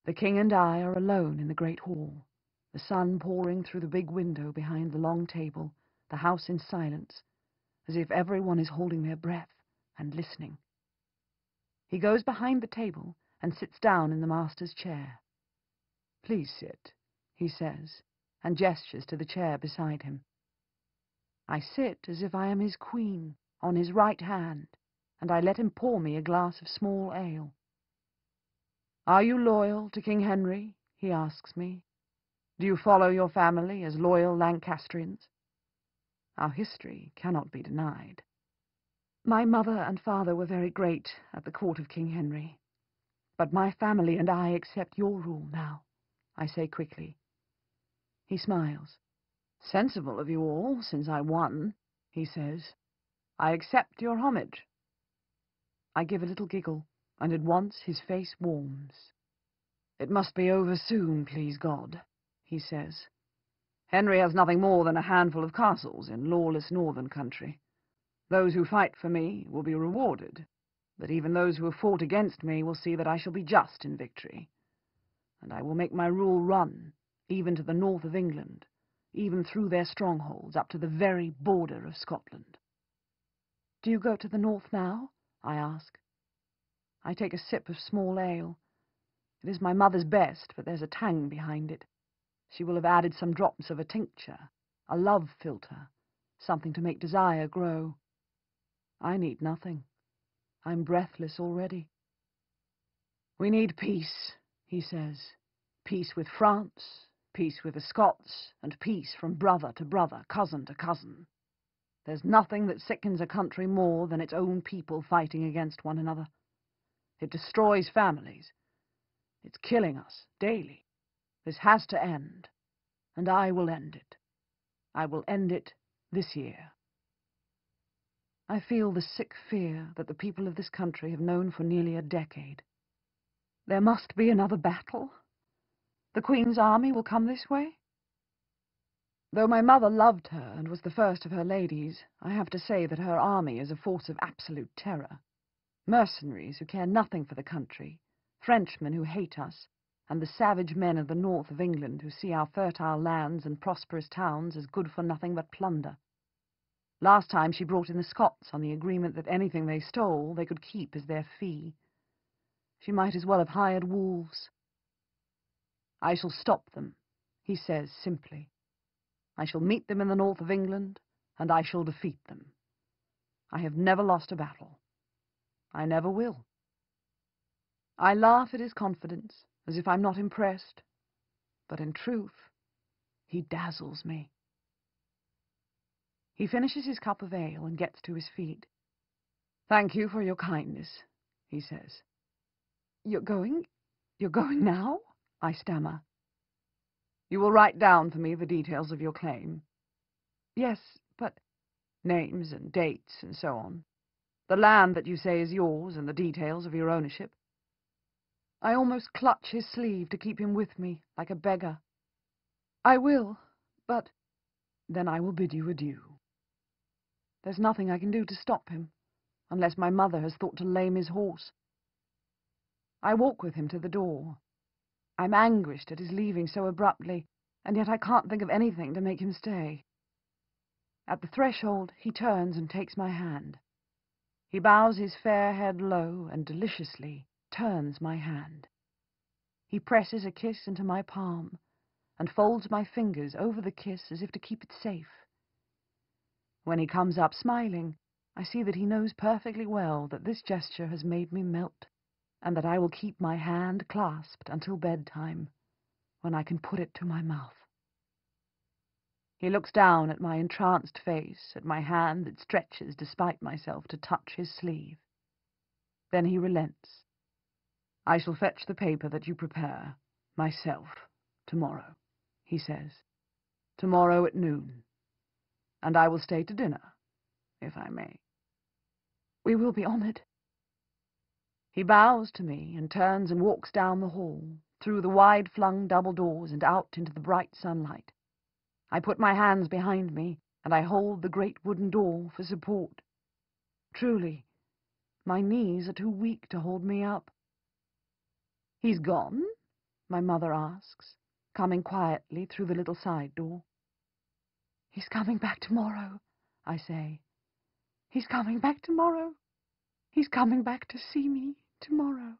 The king and I are alone in the great hall, the sun pouring through the big window behind the long table, the house in silence, as if everyone is holding their breath and listening. He goes behind the table and sits down in the master's chair. "Please sit," he says, and gestures to the chair beside him. I sit as if I am his queen, on his right hand, and I let him pour me a glass of small ale. "Are you loyal to King Henry?" he asks me. "Do you follow your family as loyal Lancastrians?" Our history cannot be denied. My mother and father were very great at the court of King Henry. But my family and I accept your rule now, I say quickly. He smiles. "Sensible of you all, since I won," he says. "I accept your homage." I give a little giggle, and at once his face warms. "It must be over soon, please God," he says. "Henry has nothing more than a handful of castles in lawless northern country. Those who fight for me will be rewarded, but even those who have fought against me will see that I shall be just in victory. And I will make my rule run, even to the north of England, even through their strongholds, up to the very border of Scotland." "Do you go to the north now?" I ask. I take a sip of small ale. It is my mother's best, but there's a tang behind it. She will have added some drops of a tincture, a love philter, something to make desire grow. I need nothing. I'm breathless already. "We need peace," he says. "Peace with France, peace with the Scots, and peace from brother to brother, cousin to cousin. There's nothing that sickens a country more than its own people fighting against one another. It destroys families. It's killing us daily. This has to end, and I will end it. I will end it this year." I feel the sick fear that the people of this country have known for nearly a decade. There must be another battle. The Queen's army will come this way. Though my mother loved her and was the first of her ladies, I have to say that her army is a force of absolute terror. Mercenaries who care nothing for the country, Frenchmen who hate us, and the savage men of the north of England who see our fertile lands and prosperous towns as good for nothing but plunder. Last time she brought in the Scots on the agreement that anything they stole they could keep as their fee. She might as well have hired wolves. "I shall stop them," he says simply. "I shall meet them in the north of England, and I shall defeat them. I have never lost a battle. I never will." I laugh at his confidence, as if I'm not impressed. But in truth, he dazzles me. He finishes his cup of ale and gets to his feet. "Thank you for your kindness," he says. You're going now?" I stammer. "You will write down for me the details of your claim?" "Yes, but—" "Names and dates and so on. The land that you say is yours and the details of your ownership." I almost clutch his sleeve to keep him with me, like a beggar. "I will, but—" "Then I will bid you adieu. There's nothing I can do to stop him, unless my mother has thought to lame his horse." I walk with him to the door. I'm anguished at his leaving so abruptly, and yet I can't think of anything to make him stay. At the threshold, he turns and takes my hand. He bows his fair head low and deliciously turns my hand. He presses a kiss into my palm and folds my fingers over the kiss as if to keep it safe. When he comes up smiling, I see that he knows perfectly well that this gesture has made me melt, and that I will keep my hand clasped until bedtime, when I can put it to my mouth. He looks down at my entranced face, at my hand that stretches despite myself to touch his sleeve. Then he relents. "I shall fetch the paper that you prepare, myself, tomorrow," he says. "Tomorrow at noon. And I will stay to dinner, if I may." "We will be honored." He bows to me and turns and walks down the hall, through the wide-flung double doors and out into the bright sunlight. I put my hands behind me, and I hold the great wooden door for support. Truly, my knees are too weak to hold me up. "He's gone?" my mother asks, coming quietly through the little side door. He's coming back tomorrow, I say. He's coming back tomorrow. He's coming back to see me tomorrow.